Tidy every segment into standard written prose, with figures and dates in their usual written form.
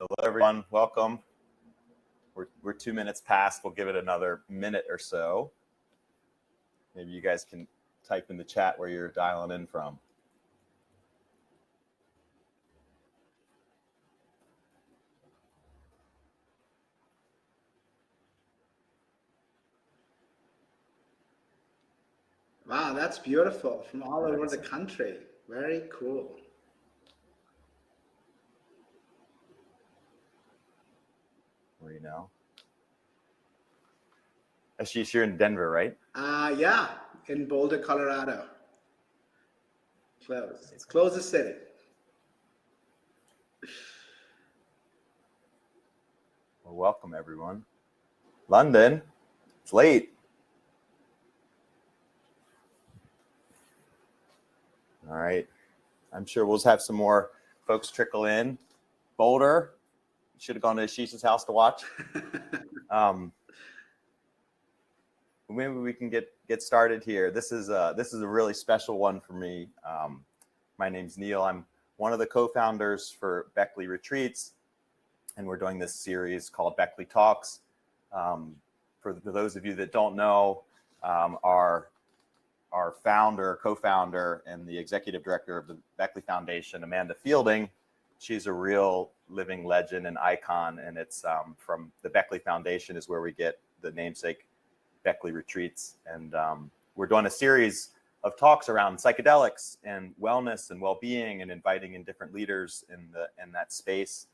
Hello, everyone. Welcome. We're 2 minutes past. We'll give it another minute or so. Maybe you guys can type in the chat where you're dialing in from. Wow, that's beautiful. From all over the country. Very cool. Where are you now? Ashish, you're in Denver, right? Yeah, in Boulder, Colorado. Close. It's closest city. Well, welcome, everyone. London, it's late. All right. I'm sure we'll have some more folks trickle in. Boulder, should have gone to Ashish's house to watch. Maybe we can get started here. This is a really special one for me. My name's Neil. I'm one of the co-founders for Beckley Retreats, and we're doing this series called Beckley Talks. For those of you that don't know, our founder, co-founder, and the executive director of the Beckley Foundation, Amanda Fielding, she's a real living legend and icon, and it's from the Beckley Foundation is where we get the namesake Beckley Retreats. And we're doing a series of talks around psychedelics and wellness and well-being and inviting in different leaders in that space.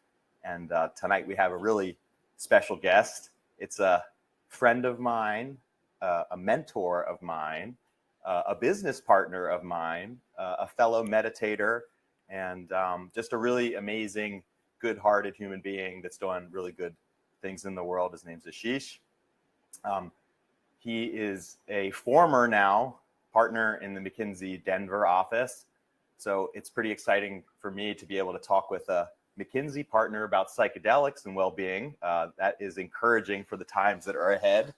And tonight we have a really special guest. It's a friend of mine, a mentor of mine, a business partner of mine, a fellow meditator, and just a really amazing, good-hearted human being that's doing really good things in the world. His name's Ashish. He is a former now partner in the McKinsey Denver office. So it's pretty exciting for me to be able to talk with a McKinsey partner about psychedelics and well-being. That is encouraging for the times that are ahead.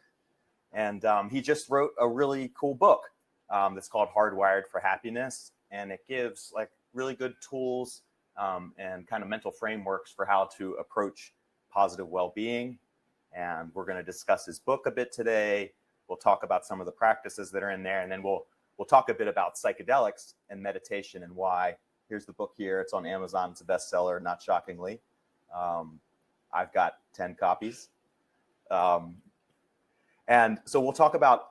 And he just wrote a really cool book that's called Hardwired for Happiness. And it gives like really good tools and kind of mental frameworks for how to approach positive well-being. And we're going to discuss his book a bit today. We'll talk about some of the practices that are in there, and then we'll talk a bit about psychedelics and meditation and why. Here's the book here. It's on Amazon. It's a bestseller, not shockingly. I've got 10 copies. And so we'll talk about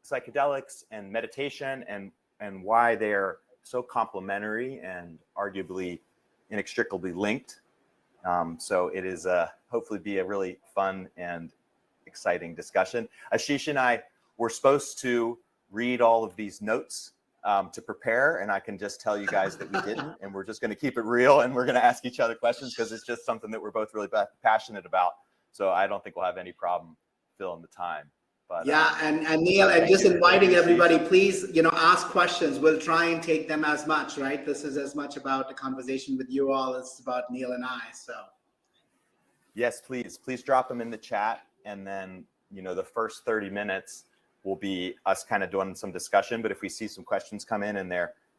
psychedelics and meditation and why they're so complementary and arguably inextricably linked. So it is hopefully be a really fun and exciting discussion. Ashish and I were supposed to read all of these notes to prepare, and I can just tell you guys that we didn't, and we're just going to keep it real, and we're going to ask each other questions because it's just something that we're both really passionate about. So I don't think we'll have any problem filling the time. But, yeah, and Neil, and just inviting everybody, please, ask questions. We'll try and take them as much, right? This is as much about the conversation with you all as about Neil and I. So yes, please drop them in the chat. And then, the first 30 minutes will be us kind of doing some discussion. But if we see some questions come in and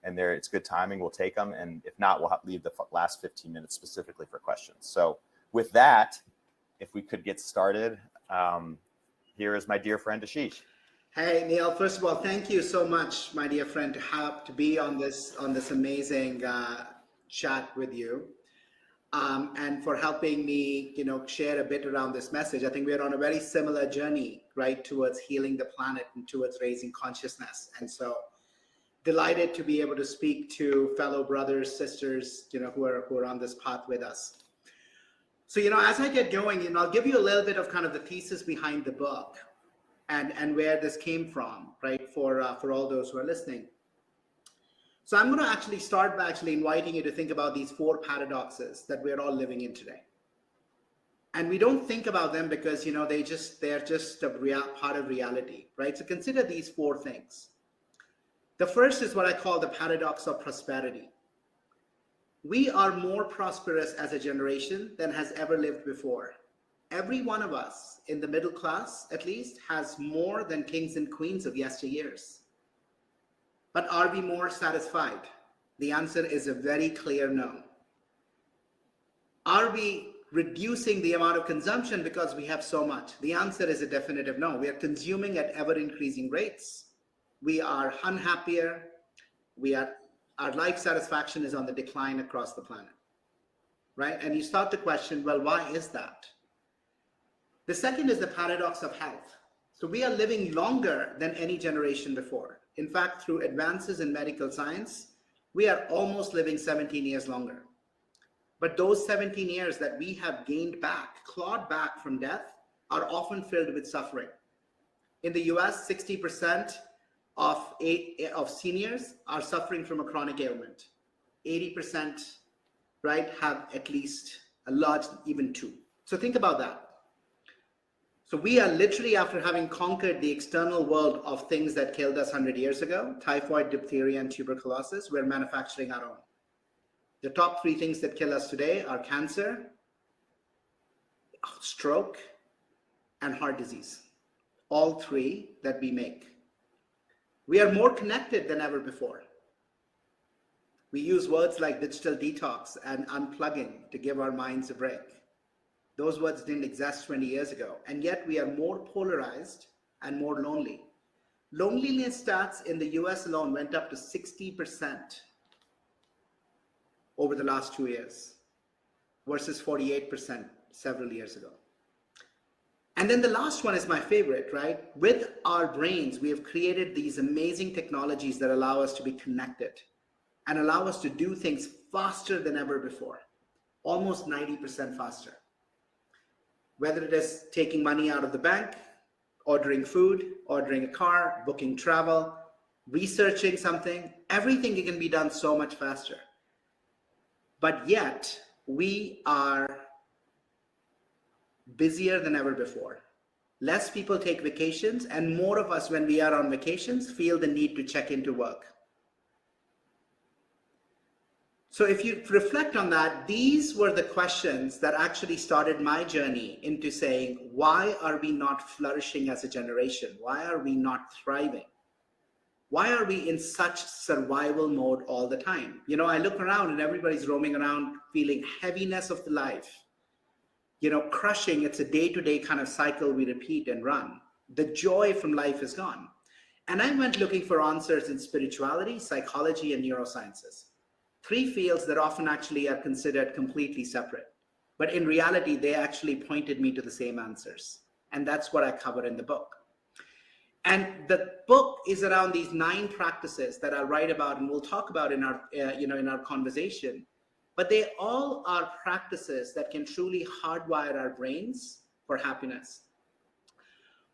it's good timing, we'll take them. And if not, we'll leave the last 15 minutes specifically for questions. So with that, if we could get started, here is my dear friend Ashish. Hey Neil, first of all, thank you so much, my dear friend, to be on this amazing chat with you. And for helping me, share a bit around this message. I think we're on a very similar journey, right, towards healing the planet and towards raising consciousness. And so delighted to be able to speak to fellow brothers, sisters, who are on this path with us. So, as I get going, I'll give you a little bit of kind of the thesis behind the book and where this came from, right, for all those who are listening. So I'm going to actually start by inviting you to think about these 4 paradoxes that we're all living in today. And we don't think about them because, they're just a part of reality, right? So consider these 4 things. The first is what I call the paradox of prosperity. We are more prosperous as a generation than has ever lived before. Every one of us in the middle class, at least, has more than kings and queens of yesteryears. But are we more satisfied? The answer is a very clear no. Are we reducing the amount of consumption because we have so much? The answer is a definitive no. We are consuming at ever increasing rates. We are unhappier. Our life satisfaction is on the decline across the planet, right? And you start to question, well, why is that? The second is the paradox of health. So we are living longer than any generation before. In fact, through advances in medical science, we are almost living 17 years longer. But those 17 years that we have gained back, clawed back from death, are often filled with suffering. In the US, 60% of seniors are suffering from a chronic ailment. 80%, right, have at least a large, even two. So think about that. So we are literally, after having conquered the external world of things that killed us 100 years ago, typhoid, diphtheria, and tuberculosis, we're manufacturing our own. The top three things that kill us today are cancer, stroke, and heart disease. All three that we make. We are more connected than ever before. We use words like digital detox and unplugging to give our minds a break. Those words didn't exist 20 years ago, and yet we are more polarized and more lonely. Loneliness stats in the US alone went up to 60% over the last 2 years versus 48% several years ago. And then the last one is my favorite, right? With our brains, we have created these amazing technologies that allow us to be connected and allow us to do things faster than ever before, almost 90% faster. Whether it is taking money out of the bank, ordering food, ordering a car, booking travel, researching something, everything can be done so much faster. But yet, we are busier than ever before. Less people take vacations, and more of us, when we are on vacations, feel the need to check into work. So if you reflect on that, these were the questions that actually started my journey into saying, why are we not flourishing as a generation? Why are we not thriving? Why are we in such survival mode all the time? You know, I look around and everybody's roaming around feeling heaviness of the life. You know, crushing, it's a day-to-day kind of cycle we repeat and run. The joy from life is gone. And I went looking for answers in spirituality, psychology, and neurosciences. Three fields that often actually are considered completely separate. But in reality, they actually pointed me to the same answers. And that's what I cover in the book. And the book is around these 9 practices that I'll write about and we'll talk about in our, in our conversation. But they all are practices that can truly hardwire our brains for happiness.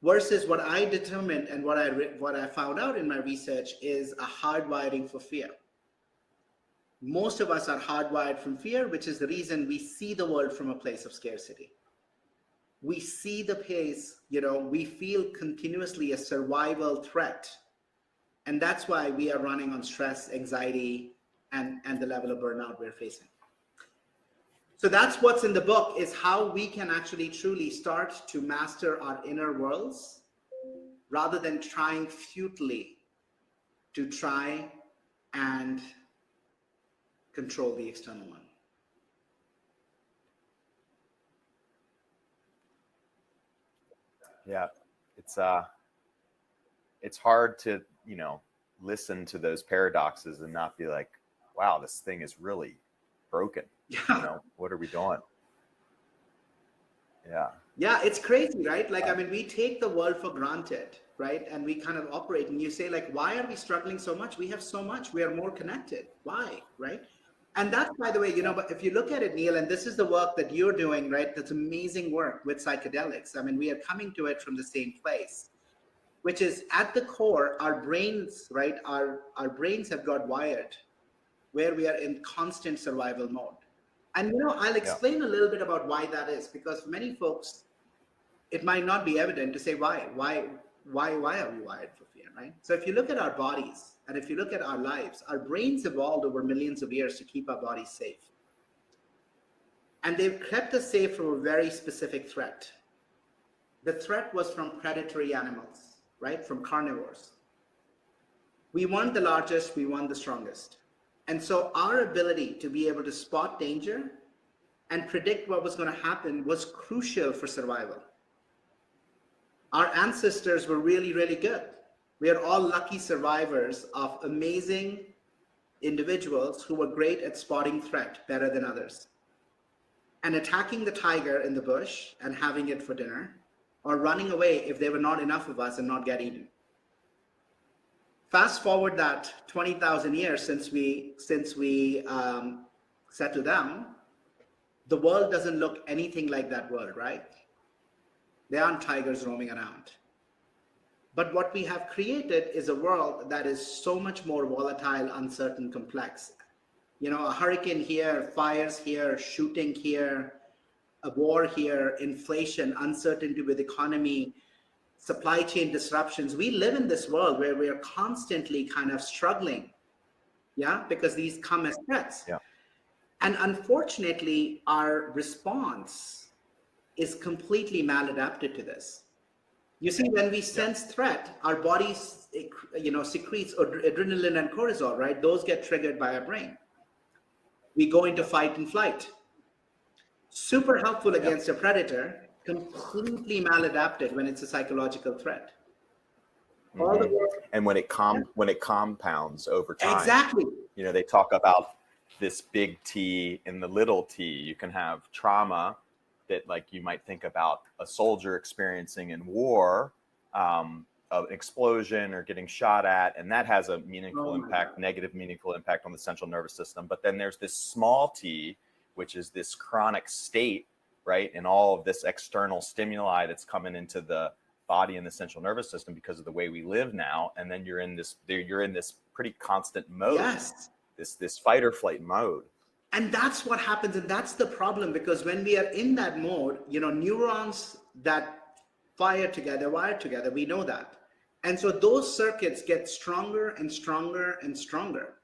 Versus what I determined and what I found out in my research is a hardwiring for fear. Most of us are hardwired from fear, which is the reason we see the world from a place of scarcity. We see the pace, we feel continuously a survival threat. And that's why we are running on stress, anxiety, and the level of burnout we're facing. So that's what's in the book, is how we can actually truly start to master our inner worlds rather than trying futilely to try and control the external one. Yeah, it's hard to, listen to those paradoxes and not be like, wow, this thing is really broken. Yeah. What are we doing? Yeah. Yeah, it's crazy, right? Like, I mean, we take the world for granted, right? And we kind of operate, and you say, like, why are we struggling so much? We have so much. We are more connected. Why, right? And that's, by the way, but if you look at it, Neil, and this is the work that you're doing, right? That's amazing work with psychedelics. I mean, we are coming to it from the same place, which is at the core, our brains, right? Our brains have got wired where we are in constant survival mode. And, I'll explain a little bit about why that is, because for many folks, it might not be evident to say why are we wired for fear, right? So if you look at our bodies and if you look at our lives, our brains evolved over millions of years to keep our bodies safe. And they've kept us safe from a very specific threat. The threat was from predatory animals, right? From carnivores. We weren't the largest, we weren't the strongest. And so our ability to be able to spot danger and predict what was going to happen was crucial for survival. Our ancestors were really, really good. We are all lucky survivors of amazing individuals who were great at spotting threat better than others and attacking the tiger in the bush and having it for dinner, or running away if there were not enough of us and not get eaten. Fast forward that 20,000 years since we settled down, the world doesn't look anything like that world, right? There aren't tigers roaming around. But what we have created is a world that is so much more volatile, uncertain, complex. You know, a hurricane here, fires here, shooting here, a war here, inflation, uncertainty with economy, supply chain disruptions. We live in this world where we are constantly kind of struggling, yeah, because these come as threats. Yeah. And unfortunately, our response is completely maladapted to this. You see, when we sense threat, our body, secretes adrenaline and cortisol, right? Those get triggered by our brain. We go into fight and flight. Super helpful against a predator, completely maladapted when it's a psychological threat. All the work, and when it compounds over time. exactly. You know, they talk about this big T and the little t. You can have trauma that, like, you might think about a soldier experiencing in war, an explosion or getting shot at, and that has a meaningful impact, negative meaningful impact on the central nervous system. But then there's this small t, which is this chronic state, right? And all of this external stimuli that's coming into the body and the central nervous system because of the way we live now. And then you're in this pretty constant mode, Yes. this fight or flight mode. And that's what happens. And that's the problem, because when we are in that mode, neurons that wire together, we know that. And so those circuits get stronger and stronger and stronger.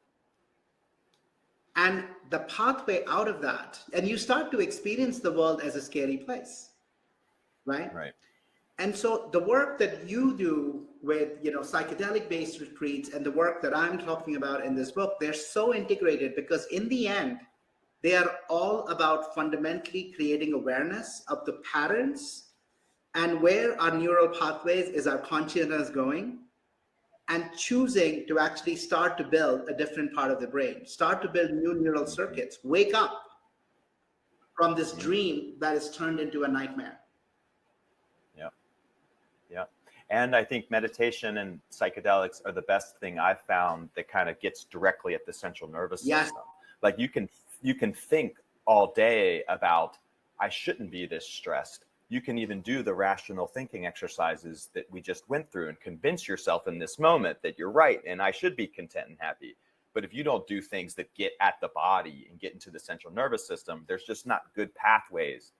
And the pathway out of that, and you start to experience the world as a scary place, right? Right. And so the work that you do with, psychedelic-based retreats and the work that I'm talking about in this book, they're so integrated, because in the end, they are all about fundamentally creating awareness of the patterns and where our neural pathways is our consciousness going, and choosing to actually start to build a different part of the brain, start to build new neural circuits, wake up from this dream that is turned into a nightmare. Yeah. And I think meditation and psychedelics are the best thing I've found that kind of gets directly at the central nervous system. Like you can think all day about, I shouldn't be this stressed. You can even do the rational thinking exercises that we just went through and convince yourself in this moment that you're right and I should be content and happy. But if you don't do things that get at the body and get into the central nervous system, there's just not good pathways,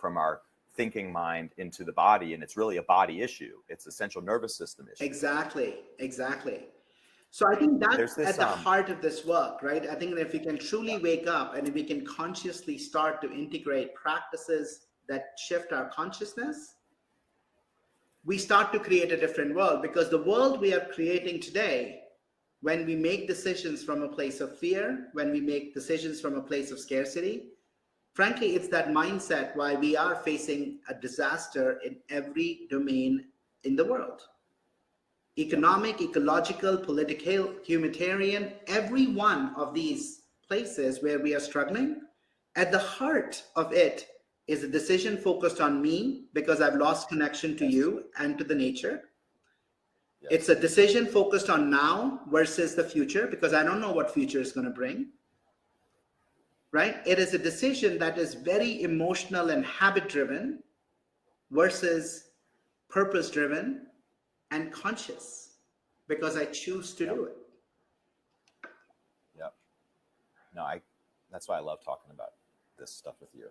from our thinking mind into the body. And it's really a body issue. It's a central nervous system issue. Exactly. So I think that's at the heart of this work, right? I think that if we can truly wake up and if we can consciously start to integrate practices that shift our consciousness, we start to create a different world. Because the world we are creating today, when we make decisions from a place of fear, when we make decisions from a place of scarcity, frankly, it's that mindset why we are facing a disaster in every domain in the world. Economic, ecological, political, humanitarian, every one of these places where we are struggling, at the heart of it is a decision focused on me because I've lost connection to you and to the nature. Yes. It's a decision focused on now versus the future because I don't know what future is going to bring. Right? It is a decision that is very emotional and habit driven versus purpose driven and conscious because I choose to do it. Yep. No, that's why I love talking about this stuff with you.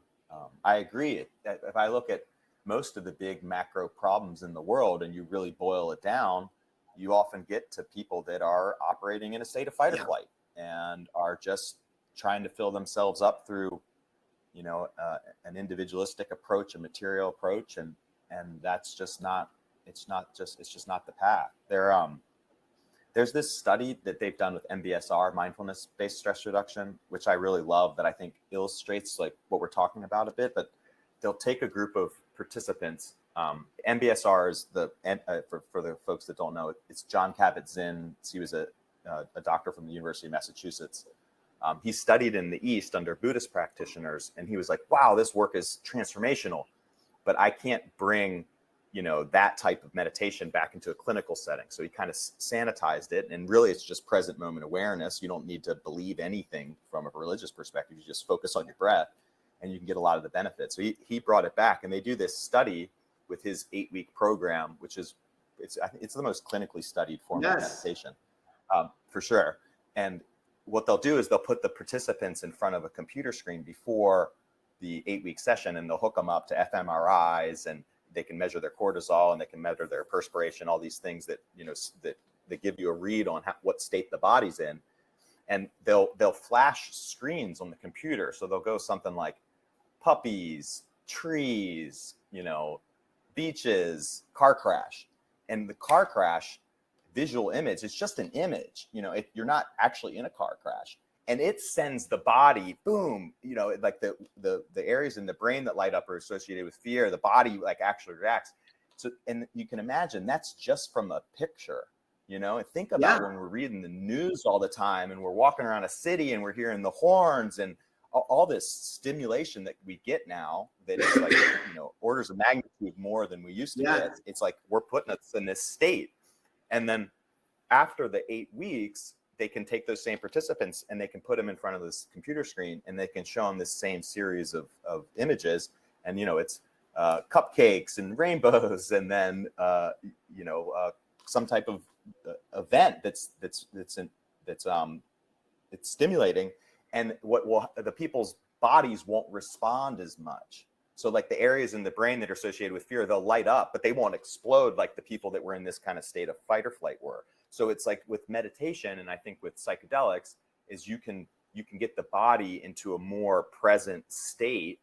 I agree. If I look at most of the big macro problems in the world and you really boil it down, you often get to people that are operating in a state of fight or flight and are just trying to fill themselves up through, an individualistic approach, a material approach. And that's just not, it's just not the path. there's this study that they've done with MBSR, mindfulness-based stress reduction, which I really love, that I think illustrates like what we're talking about a bit. But they'll take a group of participants. MBSR is for the folks that don't know, it's John Kabat-Zinn. He was a doctor from the University of Massachusetts. He studied in the East under Buddhist practitioners, and he was like, wow, this work is transformational, but I can't bring, that type of meditation back into a clinical setting. So he kind of sanitized it, and really it's just present moment awareness. You don't need to believe anything from a religious perspective. You just focus on your breath and you can get a lot of the benefits. So he brought it back, and they do this study with his 8-week program, which is, I think it's the most clinically studied form of meditation, for sure. And what they'll do is they'll put the participants in front of a computer screen before the 8-week session, and they'll hook them up to fMRIs, and they can measure their cortisol, and they can measure their perspiration, all these things that, that give you a read on what state the body's in. And they'll flash screens on the computer. So they'll go something like puppies, trees, beaches, car crash. And the car crash visual image, it's just an image, you're not actually in a car crash. And it sends the body, boom, like the areas in the brain that light up are associated with fear. The body like actually reacts. So, and you can imagine that's just from a picture, and think about when we're reading the news all the time, and we're walking around a city and we're hearing the horns and all this stimulation that we get now, that is like, orders of magnitude more than we used to get. It's like we're putting us in this state. And then after the 8 weeks, they can take those same participants and they can put them in front of this computer screen, and they can show them this same series of images. And, it's cupcakes and rainbows, and then, some type of event that's stimulating. And the people's bodies won't respond as much. So like the areas in the brain that are associated with fear, they'll light up, but they won't explode like the people that were in this kind of state of fight or flight were. So it's like with meditation, and I think with psychedelics, is you can get the body into a more present state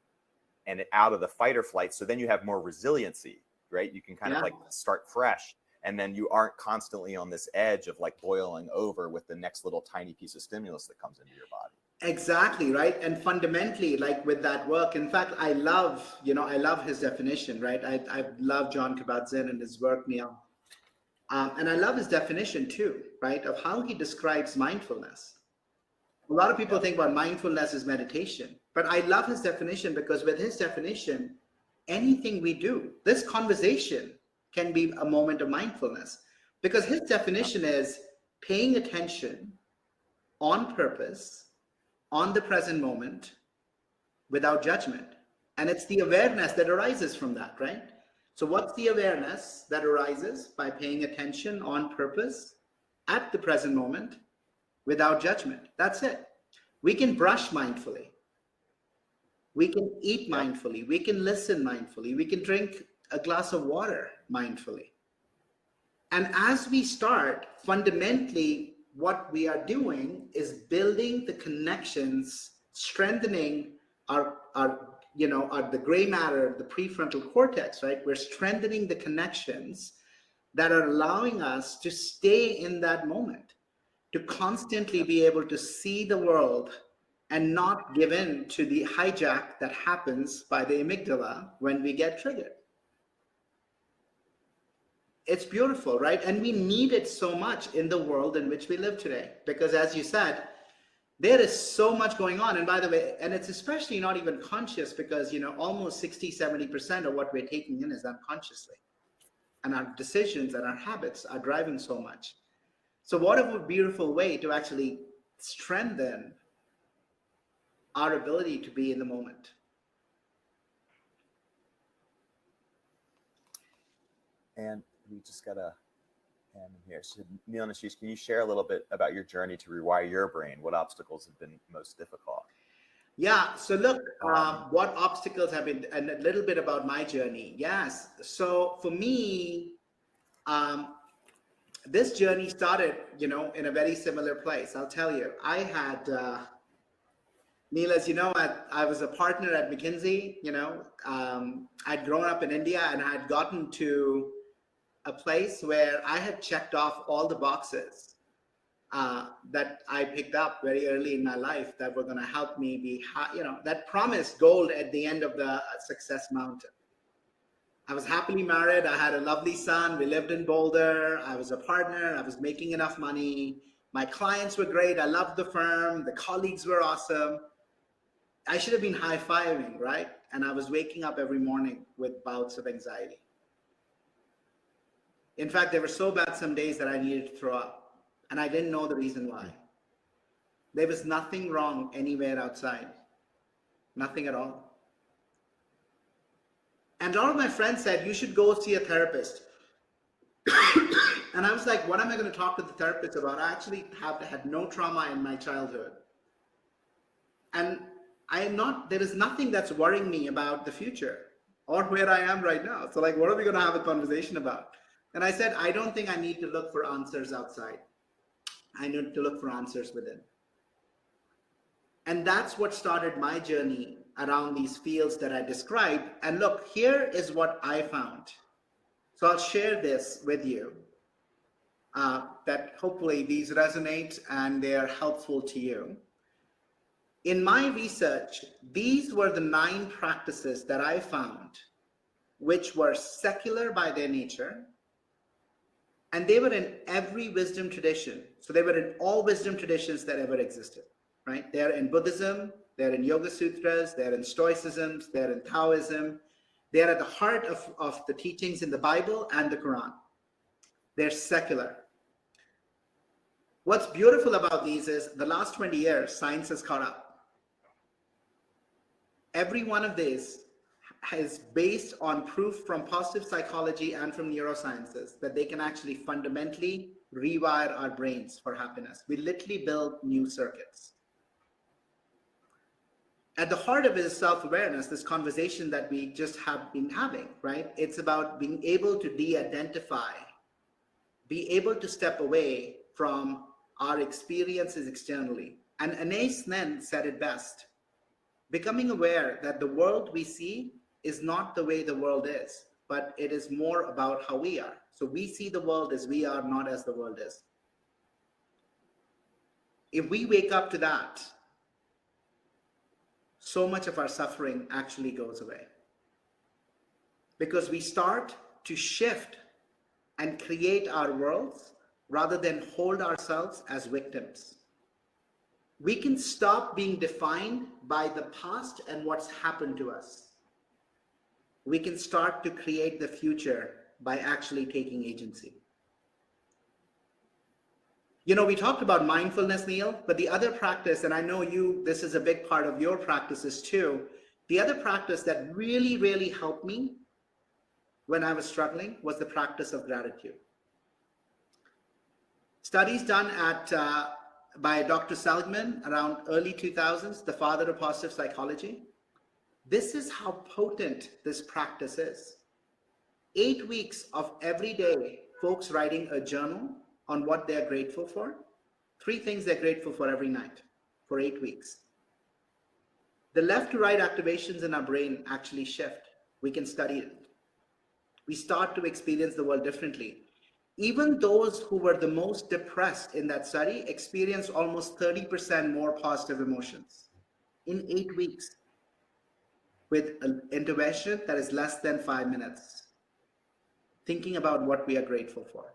and out of the fight or flight. So then you have more resiliency, right? You can kind of like start fresh, and then you aren't constantly on this edge of like boiling over with the next little tiny piece of stimulus that comes into your body. Exactly, right. And fundamentally, like with that work, in fact, I love his definition, right? I love John Kabat-Zinn and his work, Neil. And I love his definition too, right? Of how he describes mindfulness. A lot of people think about mindfulness as meditation, but I love his definition, because with his definition, anything we do, this conversation can be a moment of mindfulness, because his definition is paying attention on purpose, on the present moment, without judgment. And it's the awareness that arises from that, right? So what's the awareness that arises by paying attention on purpose at the present moment without judgment? That's it. We can brush mindfully. We can eat mindfully. We can listen mindfully. We can drink a glass of water mindfully. And as we start, fundamentally, what we are doing is building the connections, strengthening the gray matter, the prefrontal cortex, right? We're strengthening the connections that are allowing us to stay in that moment, to constantly be able to see the world and not give in to the hijack that happens by the amygdala when we get triggered. It's beautiful, right? And we need it so much in the world in which we live today, because as you said, there is so much going on. And by the way, and it's especially not even conscious, because, almost 60-70% of what we're taking in is unconsciously. And our decisions and our habits are driving so much. So what a beautiful way to actually strengthen our ability to be in the moment. And we just got a hand in here. So Neil and Ashish, can you share a little bit about your journey to rewire your brain? What obstacles have been most difficult? Yeah, so look, what obstacles have been, and a little bit about my journey. Yes, so for me, this journey started, in a very similar place. I'll tell you, I had, Neil, as you know, I was a partner at McKinsey. I'd grown up in India, and I had gotten to a place where I had checked off all the boxes that I picked up very early in my life that were going to help me be, that promised gold at the end of the success mountain. I was happily married. I had a lovely son. We lived in Boulder. I was a partner. I was making enough money. My clients were great. I loved the firm. The colleagues were awesome. I should have been high-fiving, right? And I was waking up every morning with bouts of anxiety. In fact, they were so bad some days that I needed to throw up. And I didn't know the reason why. There was nothing wrong anywhere outside. Nothing at all. And a lot of my friends said, you should go see a therapist. And I was like, what am I going to talk to the therapist about? I actually had no trauma in my childhood. And there is nothing that's worrying me about the future or where I am right now. So like, what are we going to have a conversation about? And I said, I don't think I need to look for answers outside. I need to look for answers within. And that's what started my journey around these fields that I described. And look, here is what I found. So I'll share this with you, that hopefully these resonate and they are helpful to you. In my research, these were the 9 practices that I found, which were secular by their nature, and they were in every wisdom tradition. So they were in all wisdom traditions that ever existed, right? They're in Buddhism, they're in Yoga Sutras, they're in Stoicism, they're in Taoism. They're at the heart of the teachings in the Bible and the Quran. They're secular. What's beautiful about these is the last 20 years, science has caught up. Every one of these is based on proof from positive psychology and from neurosciences that they can actually fundamentally rewire our brains for happiness. We literally build new circuits. At the heart of it is self-awareness, this conversation that we just have been having, right? It's about being able to de-identify, be able to step away from our experiences externally. And Anais Nen said it best. Becoming aware that the world we see is not the way the world is, but it is more about how we are. So we see the world as we are, not as the world is. If we wake up to that, so much of our suffering actually goes away. Because we start to shift and create our worlds rather than hold ourselves as victims. We can stop being defined by the past and what's happened to us. We can start to create the future by actually taking agency. You know, we talked about mindfulness, Neil, but the other practice, and I know this is a big part of your practices too, the other practice that really, really helped me when I was struggling was the practice of gratitude. Studies done by Dr. Seligman around early 2000s, the father of positive psychology. This is how potent this practice is. 8 weeks of every day, folks writing a journal on what they're grateful for. 3 things they're grateful for every night for 8 weeks. The left to right activations in our brain actually shift. We can study it. We start to experience the world differently. Even those who were the most depressed in that study experienced almost 30% more positive emotions in 8 weeks with an intervention that is less than 5 minutes. Thinking about what we are grateful for.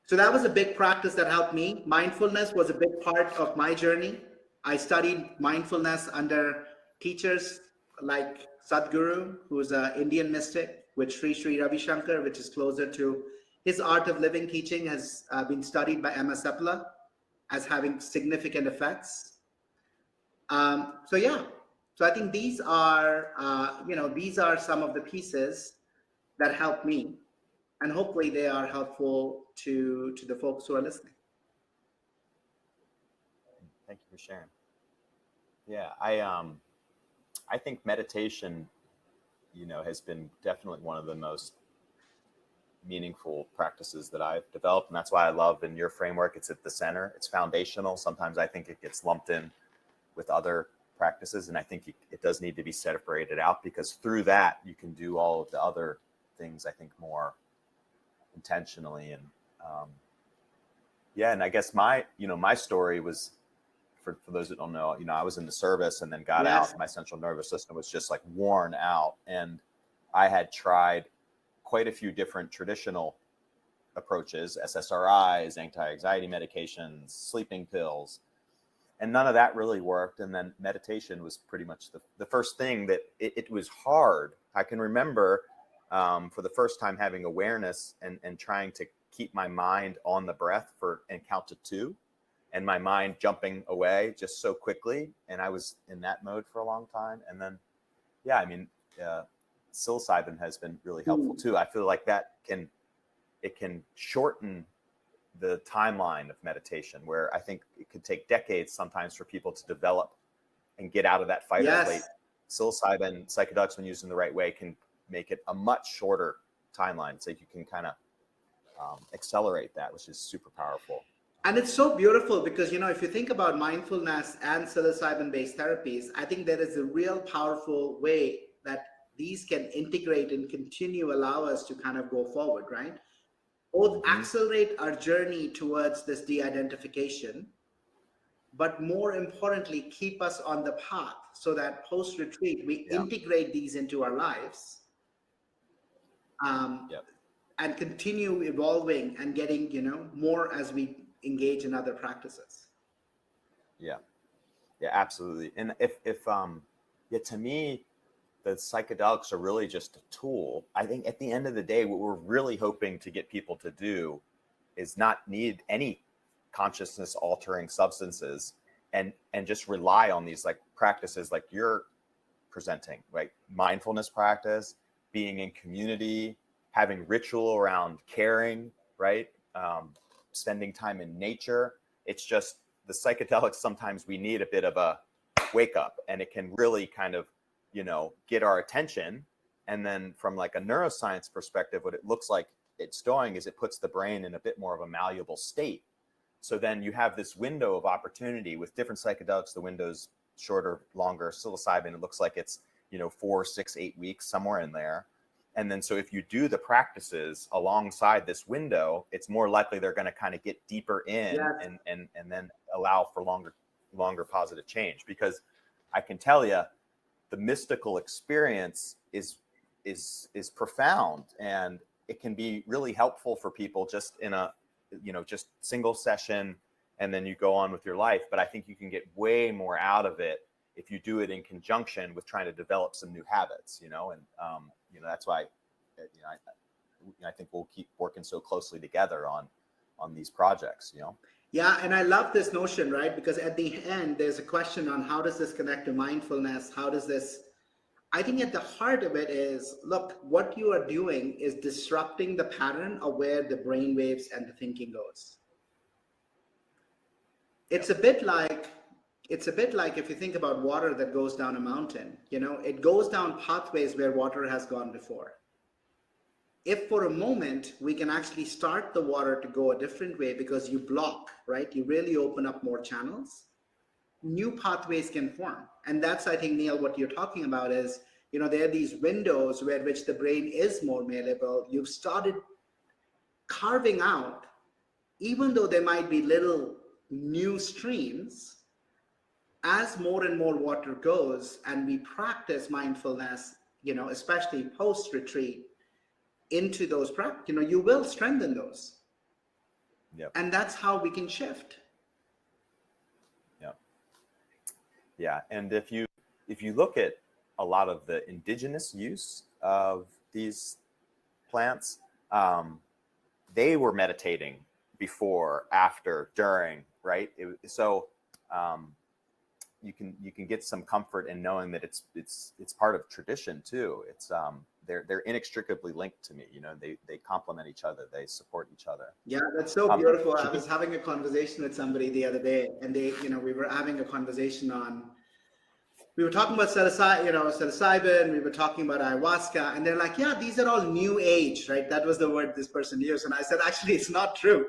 So that was a big practice that helped me. Mindfulness was a big part of my journey. I studied mindfulness under teachers like Sadhguru, who's an Indian mystic, with Sri Ravi Shankar, which is closer to his art of living teaching, has been studied by Emma Seppala as having significant effects. So I think these are, these are some of the pieces that help me, and hopefully they are helpful to the folks who are listening. Thank you for sharing. Yeah, I think meditation, has been definitely one of the most meaningful practices that I've developed. And that's why I love in your framework, it's at the center, it's foundational. Sometimes I think it gets lumped in with other practices. And I think it does need to be separated out, because through that, you can do all of the other things, I think, more intentionally. And Yeah, and I guess my story was, for those that don't know, I was in the service and then got Yes. out. My central nervous system was just like worn out, and I had tried quite a few different traditional approaches, SSRIs, anti-anxiety medications, sleeping pills, and none of that really worked. And then meditation was pretty much the first thing that it was hard. I can remember for the first time having awareness and trying to keep my mind on the breath and count to 2, and my mind jumping away just so quickly. And I was in that mode for a long time. And then, yeah, I mean, psilocybin has been really helpful too. I feel like it can shorten the timeline of meditation, where I think it could take decades sometimes for people to develop and get out of that fight or flight. Yes. Psilocybin, psychedelics, when used in the right way, can make it a much shorter timeline. So you can kind of accelerate that, which is super powerful. And it's so beautiful because, if you think about mindfulness and psilocybin-based therapies, I think there is a real powerful way that these can integrate and continue allow us to kind of go forward, right? Both accelerate our journey towards this de-identification, but more importantly, keep us on the path so that post-retreat, we integrate these into our lives and continue evolving and getting, more as we engage in other practices. Yeah, absolutely. And if to me, the psychedelics are really just a tool. I think at the end of the day, what we're really hoping to get people to do is not need any consciousness altering substances, and just rely on these like practices like you're presenting, like mindfulness practice, being in community, having ritual around caring, right? Spending time in nature. It's just the psychedelics, sometimes we need a bit of a wake up, and it can really kind of, get our attention. And then from like a neuroscience perspective, what it looks like it's doing is it puts the brain in a bit more of a malleable state. So then you have this window of opportunity with different psychedelics. The window's shorter, longer. Psilocybin, it looks like it's, 4, 6, 8 weeks, somewhere in there. And then so if you do the practices alongside this window, it's more likely they're going to kind of get deeper in and then allow for longer positive change. Because I can tell you, the mystical experience is profound, and it can be really helpful for people just in a just single session, and then you go on with your life. But I think you can get way more out of it if you do it in conjunction with trying to develop some new habits, and that's why I think we'll keep working so closely together on these projects. Yeah, and I love this notion, right? Because at the end, there's a question on how does this connect to mindfulness? I think at the heart of it is, look, what you are doing is disrupting the pattern of where the brain waves and the thinking goes. It's a bit like if you think about water that goes down a mountain, it goes down pathways where water has gone before. If for a moment we can actually start the water to go a different way because you block, right? You really open up more channels, new pathways can form. And that's, I think, Neil, what you're talking about is, there are these windows which the brain is more malleable. You've started carving out, even though there might be little new streams, as more and more water goes and we practice mindfulness, especially post-retreat, into those practices, you will strengthen those. Yep. And that's how we can shift. Yeah. And if you look at a lot of the indigenous use of these plants, they were meditating before, after, during, right? You can get some comfort in knowing that it's part of tradition too. It's they're inextricably linked to me. They complement each other. They support each other. Yeah, that's so beautiful. I was having a conversation with somebody the other day, and we were having a conversation we were talking about psilocybin, we were talking about ayahuasca, and they're like, yeah, these are all new age, right? That was the word this person used. And I said, actually, it's not true.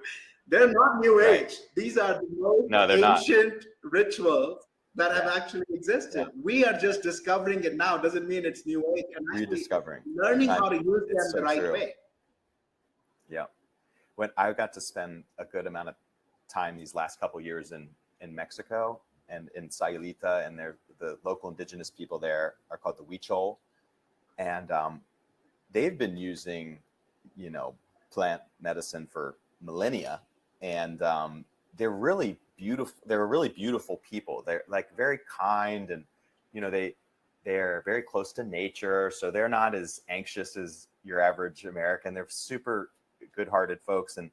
They're not new age. These are the most ancient rituals that have actually existed. We are just discovering it now. Doesn't mean it's new age. And rediscovering, learning how to use them the right way. Yeah. When I got to spend a good amount of time these last couple years in Mexico and in Sayulita, and the local indigenous people there are called the Huichol, and they've been using, plant medicine for millennia, and they're really beautiful. They're really beautiful people. They're like very kind, and they're very close to nature, so they're not as anxious as your average American. They're super good-hearted folks, and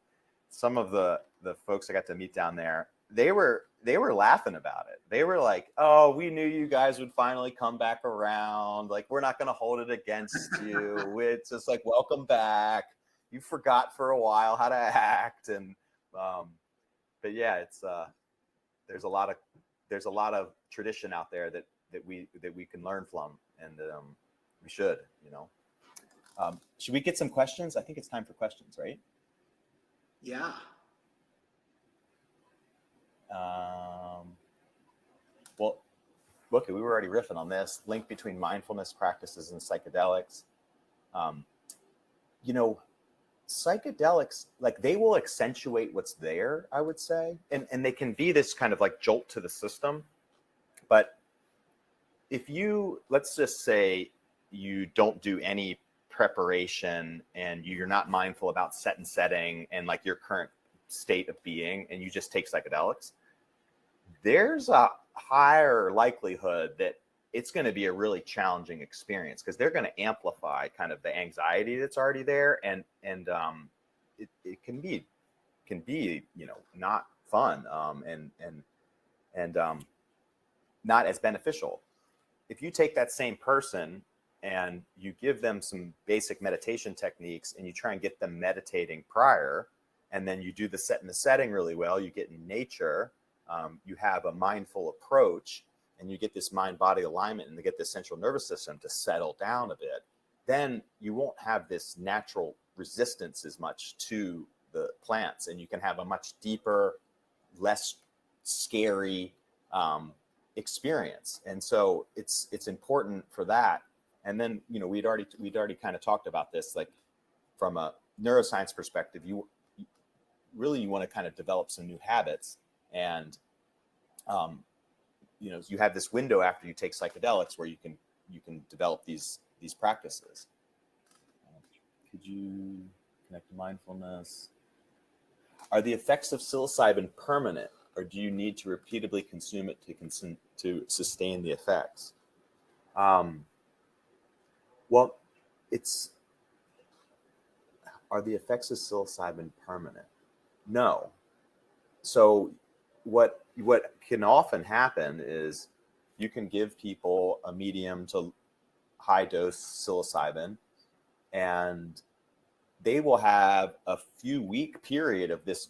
some of the folks I got to meet down there, they were laughing about it. They were like, "Oh, we knew you guys would finally come back around. Like, we're not going to hold it against you. It's just like, welcome back. You forgot for a while how to act." And but yeah, it's there's a lot of tradition out there that we can learn from, and we should. Should we get some questions? I think it's time for questions, right? Yeah. Well, look, we were already riffing on this link between mindfulness practices and psychedelics. Psychedelics, like, they will accentuate what's there, I would say, and they can be this kind of like jolt to the system. But if let's just say you don't do any preparation and you're not mindful about set and setting and like your current state of being, and you just take psychedelics, there's a higher likelihood that it's going to be a really challenging experience, because they're going to amplify kind of the anxiety that's already there, and it can be not fun, and not as beneficial. If you take that same person and you give them some basic meditation techniques and you try and get them meditating prior, and then you do the set and the setting really well, you get in nature, you have a mindful approach, and you get this mind-body alignment, and you get this central nervous system to settle down a bit, then you won't have this natural resistance as much to the plants, and you can have a much deeper, less scary experience. And so it's important for that. And then we'd already kind of talked about this, like from a neuroscience perspective, you want to kind of develop some new habits, and you have this window after you take psychedelics where you can develop these practices. Could you connect to mindfulness? Are the effects of psilocybin permanent, or do you need to repeatedly consume it to sustain the effects? Well, are the effects of psilocybin permanent? No. So what can often happen is you can give people a medium to high dose psilocybin, and they will have a few week period of this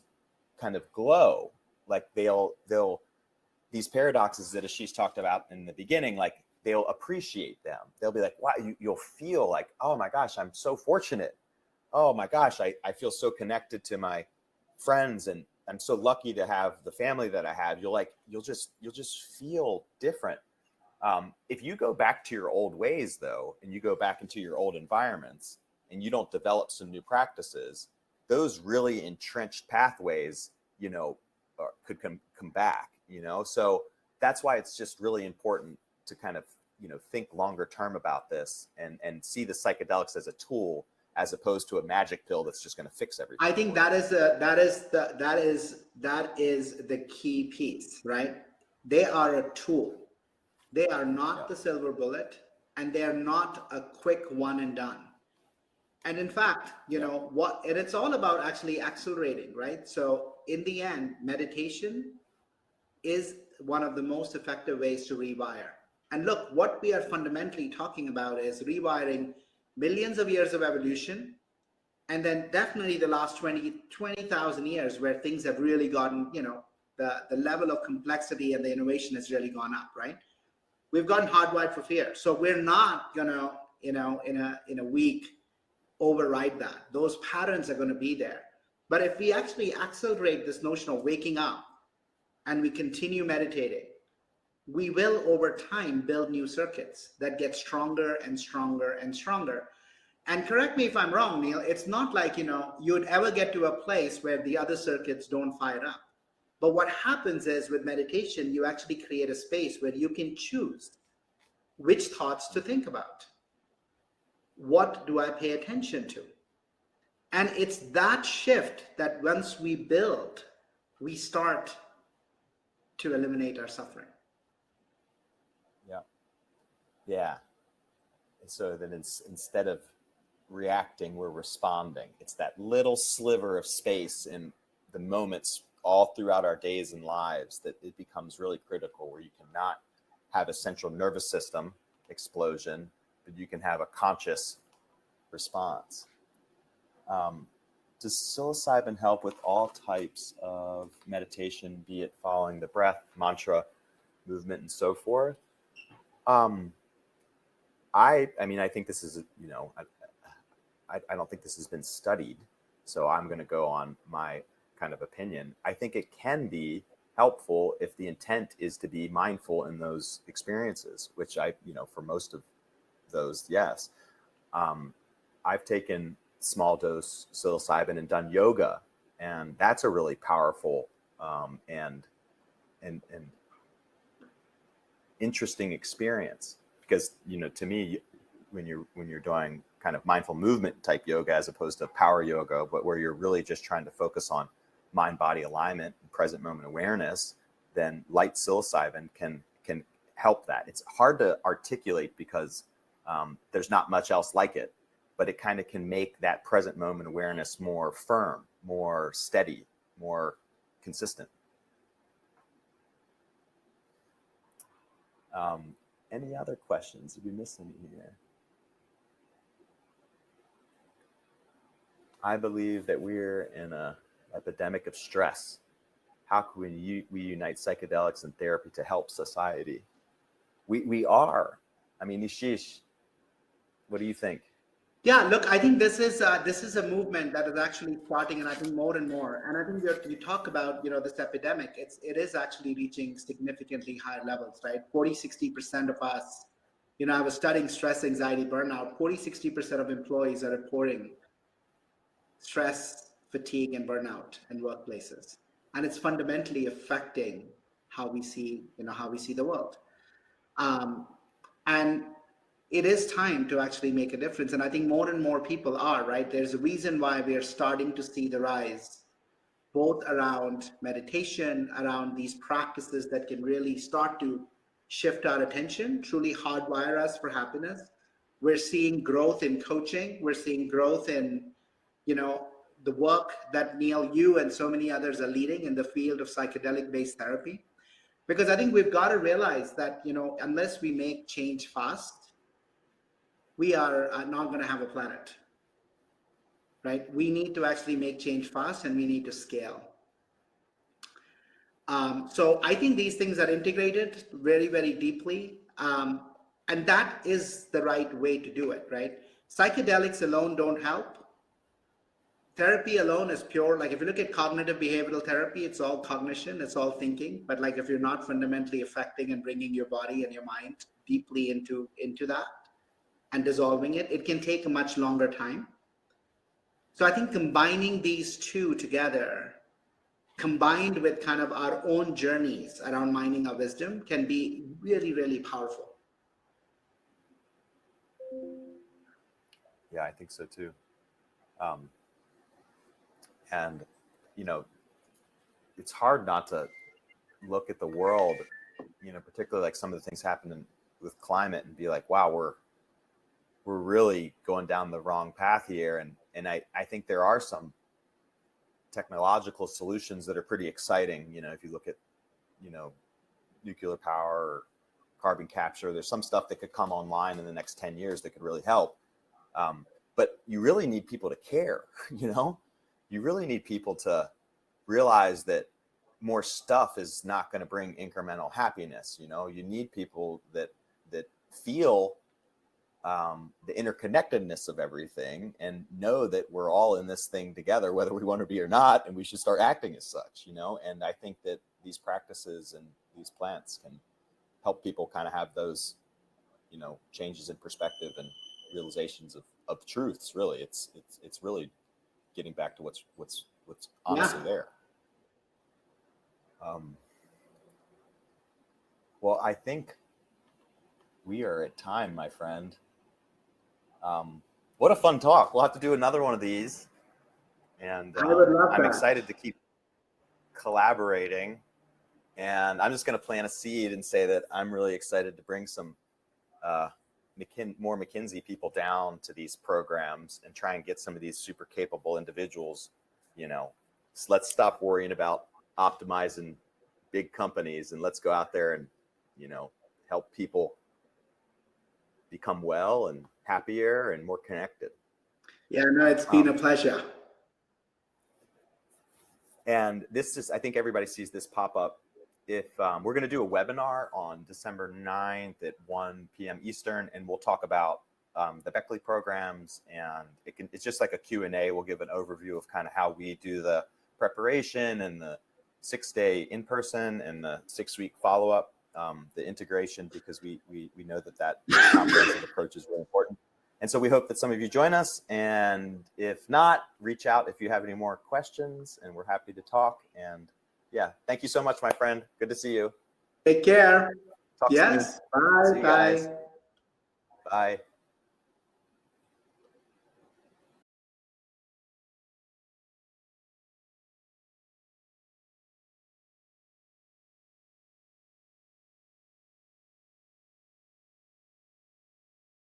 kind of glow. Like these paradoxes that Ashish talked about in the beginning, like they'll appreciate them. They'll be like, wow, you'll feel like, oh my gosh, I'm so fortunate. Oh my gosh, I feel so connected to my friends, and I'm so lucky to have the family that I have. You'll just feel different. If you go back to your old ways though, and you go back into your old environments, and you don't develop some new practices, those really entrenched pathways, could come back, So that's why it's just really important to kind of, think longer term about this, and see the psychedelics as a tool, as opposed to a magic pill that's just going to fix everything. I think that is the key piece, right? They are a tool. They are not the silver bullet, and they are not a quick one and done. And in fact, and it's all about actually accelerating, right? So in the end, meditation is one of the most effective ways to rewire. And look, what we are fundamentally talking about is rewiring millions of years of evolution, and then definitely the last 20,000 years where things have really gotten, the level of complexity and the innovation has really gone up, right? We've gotten hardwired for fear. So we're not gonna, in a week override that. Those patterns are going to be there. But if we actually accelerate this notion of waking up and we continue meditating, we will over time build new circuits that get stronger and stronger and stronger. And correct me if I'm wrong, Neil, it's not like, you'd ever get to a place where the other circuits don't fire up. But what happens is with meditation, you actually create a space where you can choose which thoughts to think about. What do I pay attention to? And it's that shift that once we build, we start to eliminate our suffering. Yeah. Yeah. And so then instead of reacting, we're responding. It's that little sliver of space in the moments all throughout our days and lives that it becomes really critical, where you cannot have a central nervous system explosion, but you can have a conscious response. Does psilocybin help with all types of meditation, be it following the breath, mantra, movement, and so forth? I mean, I think this is, I don't think this has been studied, so I'm going to go on my kind of opinion. I think it can be helpful if the intent is to be mindful in those experiences, which for most of those, yes. I've taken small dose psilocybin and done yoga, and that's a really powerful and interesting experience, because to me, when you're doing kind of mindful movement type yoga as opposed to power yoga, but where you're really just trying to focus on mind body alignment and present moment awareness, then light psilocybin can help that. It's hard to articulate because there's not much else like it, but it kind of can make that present moment awareness more firm, more steady, more consistent. Any other questions? Did we miss any here? I believe that we're in an epidemic of stress. How can we unite psychedelics and therapy to help society? We are. I mean, Ashish, what do you think? Yeah, look, I think this is a movement that is actually starting, and I think more and more. And I think you talk about this epidemic. It is actually reaching significantly higher levels, right? 40-60% of us. I was studying stress, anxiety, burnout. 40-60% of employees are reporting stress, fatigue, and burnout in workplaces, and it's fundamentally affecting how we see the world. And it is time to actually make a difference. And I think more and more people are, right? There's a reason why we are starting to see the rise, both around meditation, around these practices that can really start to shift our attention, truly hardwire us for happiness. We're seeing growth in coaching. We're seeing growth in, the work that Neil, you and so many others are leading in the field of psychedelic-based therapy. Because I think we've got to realize that, unless we make change fast, we are not going to have a planet, right? We need to actually make change fast, and we need to scale. So I think these things are integrated very, very deeply. And that is the right way to do it, right? Psychedelics alone don't help. Therapy alone is pure. Like if you look at cognitive behavioral therapy, it's all cognition, it's all thinking. But like if you're not fundamentally affecting and bringing your body and your mind deeply into that and dissolving it, it can take a much longer time. So I think combining these two together, combined with kind of our own journeys around mining our wisdom, can be really, really powerful. Yeah, I think so too. And it's hard not to look at the world, particularly like some of the things happening with climate, and be like, wow, we're really going down the wrong path here. And I think there are some technological solutions that are pretty exciting. If you look at, nuclear power or carbon capture, there's some stuff that could come online in the next 10 years that could really help. But you really need people to care, you really need people to realize that more stuff is not going to bring incremental happiness. You need people that feel the interconnectedness of everything and know that we're all in this thing together, whether we want to be or not, and we should start acting as such. And I think that these practices and these plants can help people kind of have those changes in perspective and realizations of truths. Really, it's really getting back to what's honestly there. Um, well, I think we are at time, my friend. What a fun talk. We'll have to do another one of these. And I would love I'm that. excited to keep collaborating. And I'm just going to plant a seed and say that I'm really excited to bring some more McKinsey people down to these programs and try and get some of these super capable individuals. So let's stop worrying about optimizing big companies and let's go out there and, help people become well and happier and more connected. Yeah, no, it's been a pleasure. And I think everybody sees this pop up. If we're going to do a webinar on December 9th at 1 p.m. Eastern, and we'll talk about the Beckley programs, and it's just like a Q&A. We'll give an overview of kind of how we do the preparation and the 6-day in-person and the 6-week follow-up, the integration, because we know that comprehensive approach is really important. And so we hope that some of you join us. And if not, reach out if you have any more questions, and we're happy to talk. And yeah, thank you so much, my friend. Good to see you. Take care. Talk Yes. soon. See Bye. you guys. Bye. Bye.